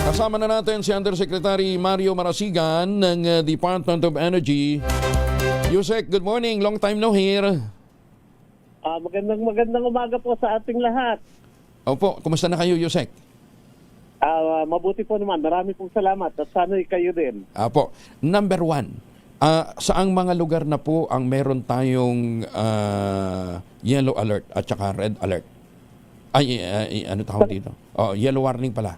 Kasama na natin si Undersecretary Mario Marasigan ng Department of Energy. Yusek, good morning. Long time no hear. Magandang umaga po sa ating lahat. Opo, kumusta na kayo, Yusek? Mabuti po naman. Marami pong salamat at sana kayo din. Apo, number one, saang mga lugar na po ang meron tayong yellow alert at saka red alert? Ano tawag dito? Yellow warning pala.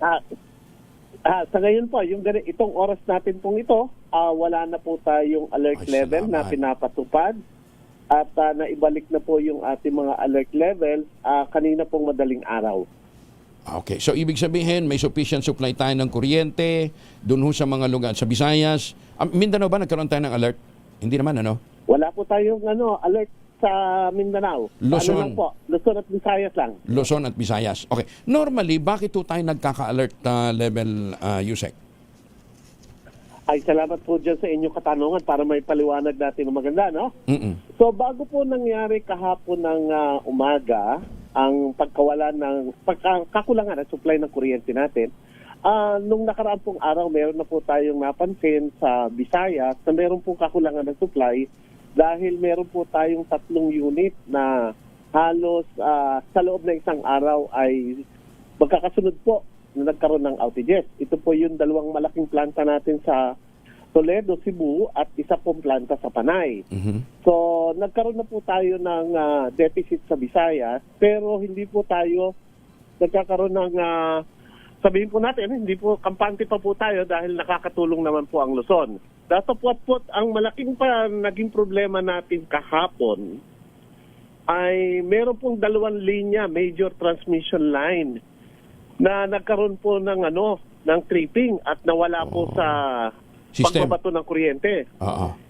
Sa ngayon po, itong oras natin pong ito, wala na po tayong alert level na pinapatupad at naibalik na po yung ating mga alert level kanina pong madaling araw. Okay, so ibig sabihin may sufficient supply tayo ng kuryente doon ho sa mga lugar sa Visayas. Mindanao ba nagkaroon tayo ng alert? Hindi naman, ano? Wala po tayong alert sa Mindanao. Luzon. Lang po? Luzon at Visayas lang. Luzon at Visayas. Okay. Normally, bakit po tayo nagkaka-alert level, Yusek? Ay, salamat po dyan sa inyong katanungan para may paliwanag natin ng maganda, no? So, bago po nangyari kahapon ng umaga, ang kakulangan ng supply ng kuryente natin, nung nakaraan pong araw, meron na po tayong napansin sa Visayas na meron pong kakulangan ng supply dahil meron po tayong 3 unit na halos sa loob ng isang araw ay magkakasunod po na nagkaroon ng outages. Ito po yung 2 malaking planta natin sa Toledo, Cebu at isa pong planta sa Panay. So, nagkaroon na po tayo ng deficit sa Visayas pero hindi po tayo nagkakaroon ng sabihin po natin, hindi po kampante pa po tayo dahil nakakatulong naman po ang Luzon. Datapwat-pwat, ang malaking naging problema natin kahapon ay meron pong 2 linya, major transmission line na nagkaroon po ng tripping at nawala po sa pagbabato ng kuryente.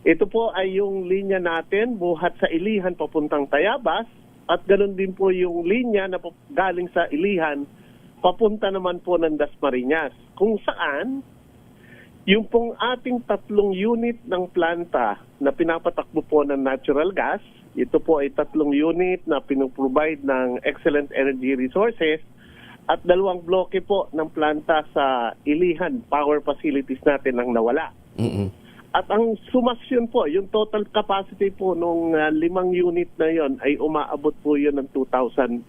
Ito po ay yung linya natin buhat sa Ilihan papuntang Tayabas at ganoon din po yung linya na galing sa Ilihan papunta naman po ng Dasmariñas, kung saan yung pong ating 3 unit ng planta na pinapatakbo po ng natural gas, ito po ay 3 unit na pinoprovide ng Excellent Energy Resources at 2 bloke po ng planta sa Ilihan power facilities natin ang nawala. At ang sumasyon po, yung total capacity po nung 5 unit na yon ay umaabot po yun ng 2,400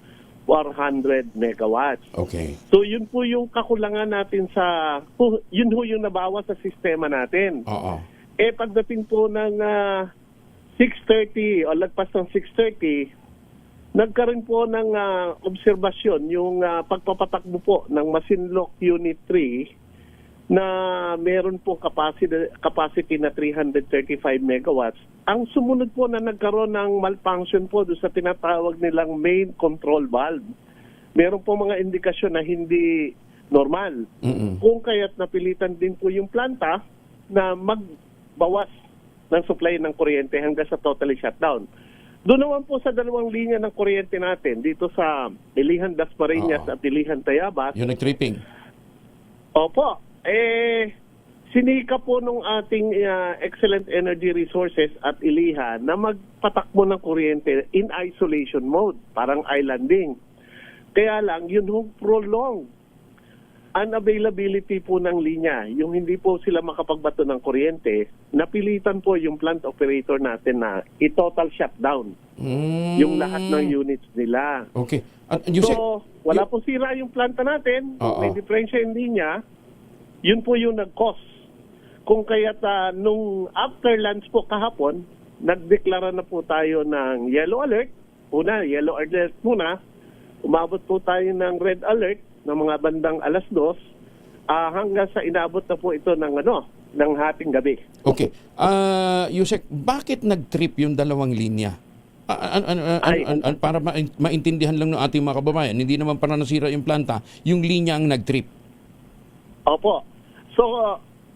megawatts. Okay. So yun po yung kakulangan natin yun po yung nabawas sa sistema natin. Pagdating po ng 6:30 o lagpas ng 6:30, nagkaroon po ng obserbasyon yung pagpapatakbo po ng Masinloc Unit 3 na meron po capacity na 335 megawatts. Ang sumunod po na nagkaroon ng malfunction po doon sa tinatawag nilang main control valve. Meron po mga indikasyon na hindi normal. Kung kaya't napilitan din po yung planta na magbawas ng supply ng kuryente hanggang sa totally shutdown. Doon naman po sa 2 linya ng kuryente natin, dito sa Ilihan Dasmariñas at Ilihan Tayabas. Yung nag-tripping. Opo. Sinika po nung ating Excellent Energy Resources at Ilihan na magpatakbo ng kuryente in isolation mode, parang islanding. Kaya lang, yun yung prolonged unavailability po ng linya, yung hindi po sila makapagbato ng kuryente, napilitan po yung plant operator natin na i-total shutdown yung lahat ng units nila. Okay. So, wala po sira yung planta natin, may diferensya yung linya, yun po yung nag-cause. Kung kaya't nung after lunch po kahapon, nagdeklara na po tayo ng yellow alert. Yellow alert muna. Umabot po tayo ng red alert ng mga bandang 2:00 hanggang sa inabot na po ito ng hating gabi. Okay. Yusek, bakit nag-trip yung 2 linya? Para maintindihan lang ng ating mga kababayan, hindi naman para nasira yung planta, yung linya ang nag-trip. Opo. So,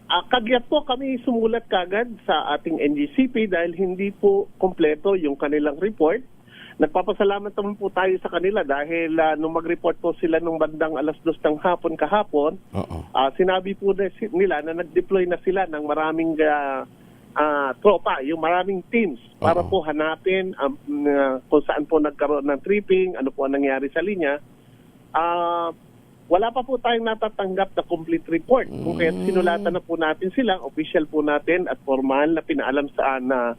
kagyat po kami sumulat kagad sa ating NGCP dahil hindi po kompleto yung kanilang report. Nagpapasalamat naman po tayo sa kanila dahil nung mag-report po sila nung bandang 2:00 ng hapon kahapon, sinabi po nila na nag-deploy na sila ng maraming tropa, yung maraming teams para po hanapin kung saan po nagkaroon ng tripping, ano po ang nangyari sa linya. wala pa po tayong natatanggap na complete report. Kung kaya sinulatan na po natin sila, official po natin at formal na pinaalam saan na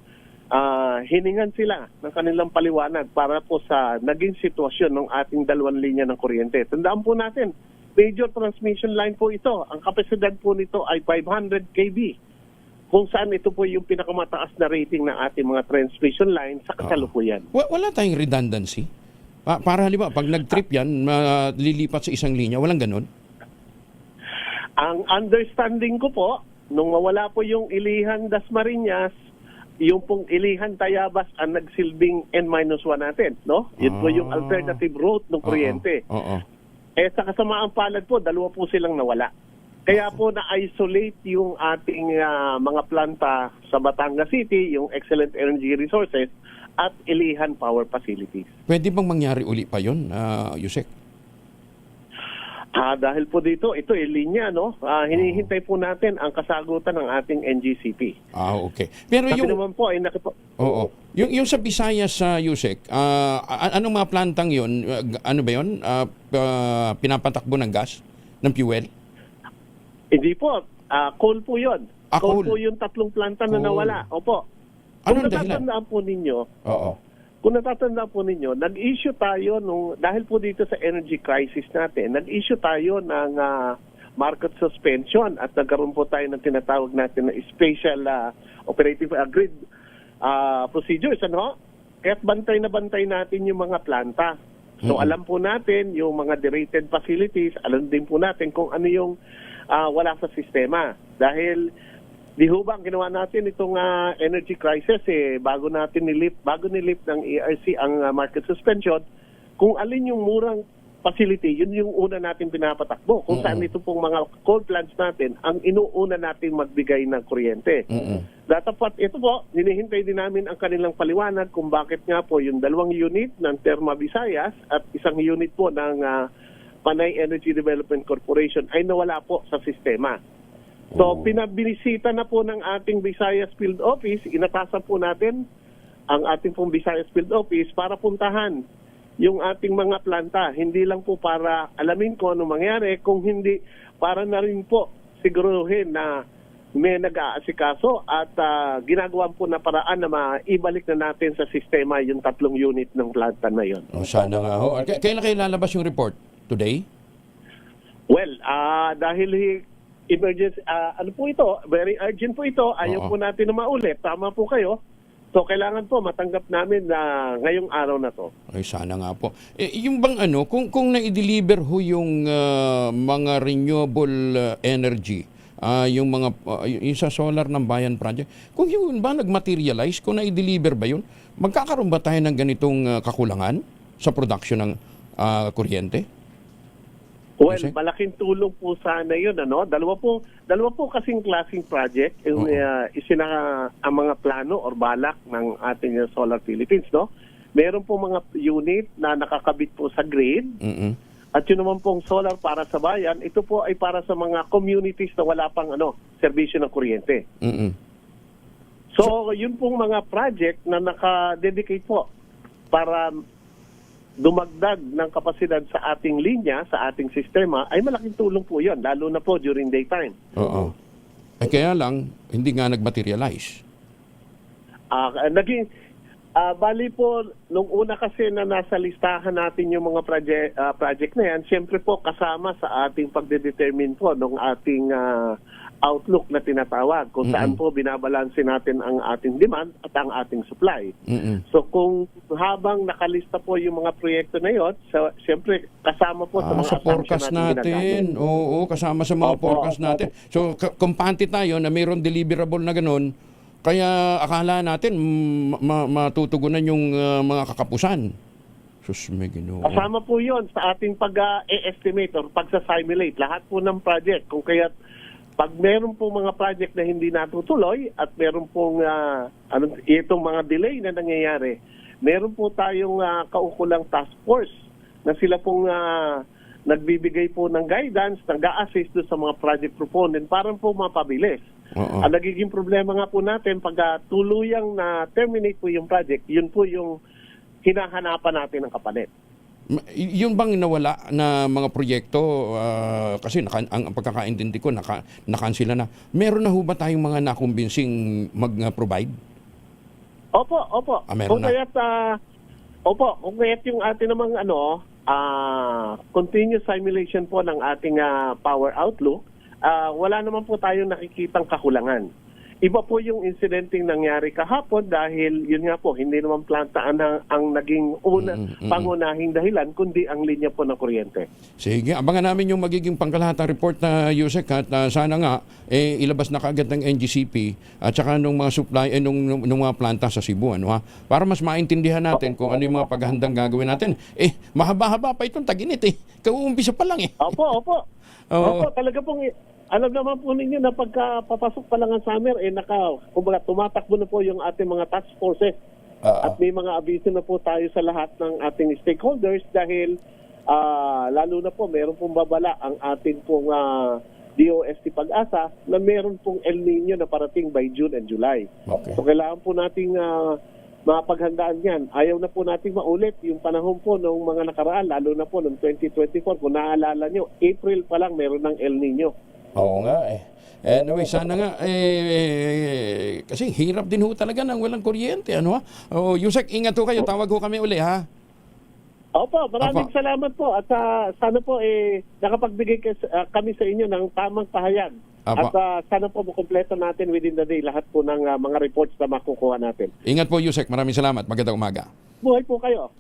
hiningan sila ng kanilang paliwanag para po sa naging sitwasyon ng ating dalawang linya ng kuryente. Tandaan po natin, major transmission line po ito. Ang kapasidad po nito ay 500 kV. Kung saan ito po yung pinakamataas na rating ng ating mga transmission line sa kasalukuyan. Wala tayong redundancy? Para halimbawa, pag nag-trip yan, lilipat sa isang linya, walang ganun? Ang understanding ko po, nung mawala po yung Ilihan Dasmariñas, yung pong Ilihan Tayabas ang nagsilbing N-1 natin, no? Yun po yung alternative route ng kuryente. Eh sa kasamaang palad po, dalawa po silang nawala. Kaya po na-isolate yung ating mga planta sa Batangas City, yung Excellent Energy Resources at Ilihan Power Facilities. Pwede bang mangyari uli pa yun, Yusek? Dahil po dito, ito linya, no? Hinihintay po natin ang kasagutan ng ating NGCP. Okay. Pero Sabi naman po ay Oo. Yung sa Visayas sa Yusek, anong mga plantang yun? Ano ba yun? Pinapatakbo ng gas? Ng fuel? Hindi po. Coal po yun. coal Coal po yung tatlong planta na nawala. Opo. Kung Anong dahilan? natatandaan po ninyo, Oo. Kung natatandaan po ninyo, nag-issue tayo dahil po dito sa energy crisis natin, nag-issue tayo ng market suspension at nagkaroon po tayo ng tinatawag natin na special operative grid procedures, ano? Kaya't bantay na bantay natin yung mga planta. So alam po natin yung mga derated facilities, alam din po natin kung ano yung wala sa sistema. Dahil di ho ba ang ginawa natin itong energy crisis bago nilift ng ERC ang market suspension, kung alin yung murang facility, yun yung una natin pinapatakbo. Kung saan ito pong mga coal plants natin, ang inuuna natin magbigay ng kuryente. Datapat ito po, hinihintay din namin ang kanilang paliwanag kung bakit nga po yung 2 unit ng Terma Visayas at isang unit po ng Panay Energy Development Corporation ay nawala po sa sistema. So, pinabinisita na po ng ating Visayas Field Office, inatasan po natin ang ating pong Visayas Field Office para puntahan yung ating mga planta. Hindi lang po para alamin kung ano mangyari, kung hindi, para na rin po siguruhin na may nag-aasikaso at ginagawa po na paraan na maibalik na natin sa sistema yung 3 unit ng planta na yun. Sana nga ho. Kailan kayo lalabas yung report? Today? Well, dahil emergency, ano po ito, very urgent po ito, ayaw po natin na maulit. Tama po kayo. So, kailangan po matanggap namin na ngayong araw na to. Ay, sana nga po. Yung bang kung na-deliver ho yung mga renewable energy, yung mga yung sa solar ng Bayan Project, kung yun ba nag-materialize, kung na-deliver ba yun, magkakaroon ba tayo ng ganitong kakulangan sa production ng kuryente? Well, malaking tulong po sana yun, ano? Dalawa po kasing klaseng project yung ang mga plano or balak ng ating Solar Philippines, no? Meron po mga unit na nakakabit po sa grid. At yun naman pong solar para sa bayan, ito po ay para sa mga communities na wala pang serbisyo ng kuryente. So, yun pong mga project na naka-dedicate po para dumagdag ng kapasidad sa ating linya, sa ating sistema, ay malaking tulong po yun, lalo na po during daytime. Oo. Kaya lang, hindi nga nag-materialize. Bali po, nung una kasi na nasa listahan natin yung mga project na yan, siyempre po kasama sa ating pagdedetermine po ng ating outlook na tinatawag, kung saan po binabalanse natin ang ating demand at ang ating supply. So kung habang nakalista po yung mga proyekto na yun, so, siyempre kasama po sa mga forecast natin. Oo, kasama sa mga forecast natin. So kumpante tayo na mayroon deliverable na ganun, kaya akala natin matutugunan yung mga kakapusan. Sus, may Ginoo. Kasama po yun sa ating pag-estimate or pagsa-simulate. Lahat po ng project. Kung kaya pag meron pong mga project na hindi natutuloy at meron pong itong mga delay na nangyayari, meron po tayong kaukulang task force na sila pong nagbibigay po ng guidance, nag-a-assist doon sa mga project proponent para po mapabilis. Ang nagiging problema nga po natin pag tuluyang na terminate po yung project, yun po yung hinahanapan natin ng kapalit. Yun bang nawala na mga proyekto, kasi ang pagkakaintindi ko, nakansila na. Meron na ho ba tayong mga nakumbinsing mag-provide? Opo. Meron na. Kung kaya't yung atin namang continuous simulation po ng ating power outlook, wala naman po tayong nakikitang kakulangan. Iba po yung insidenteng nangyari kahapon dahil yun nga po, hindi naman planta ang naging pangunahing dahilan, kundi ang linya po ng kuryente. Sige, abangan namin yung magiging pangkalahatang report na Yusek at sana nga ilabas na kaagad ng NGCP at saka nung mga supply nung mga planta sa Cebu, ano ha? Para mas maintindihan natin kung ano yung mga paghahandang gagawin natin. Mahaba-haba pa itong tag-init Kauumpisa pa lang Opo, talaga pong alam naman po ninyo na pagkapapasok pa lang ang summer, kumbaga tumatakbo na po yung ating mga task forces. At may mga abiso na po tayo sa lahat ng ating stakeholders dahil lalo na po meron pong babala ang ating pong DOST Pag-asa na meron pong El Nino na parating by June and July. Okay. So kailangan po nating mapaghandaan yan. Ayaw na po nating maulit yung panahon po ng mga nakaraan, lalo na po noong 2024. Kung naaalala nyo, April pa lang meron ng El Nino. Oo nga Anyway, sana nga kasi hirap din ho talaga ng walang kuryente, ano ha? Yusek, ingat ho kayo, tawag ho kami uli ha. Opo, maraming salamat po at sana po nakapagbigay kami sa inyo ng tamang pahayag. Apo. At sana po makumpleto natin within the day lahat po ng mga reports na makukuha natin. Ingat po Yusek, maraming salamat. Magandang umaga. Buhay po kayo.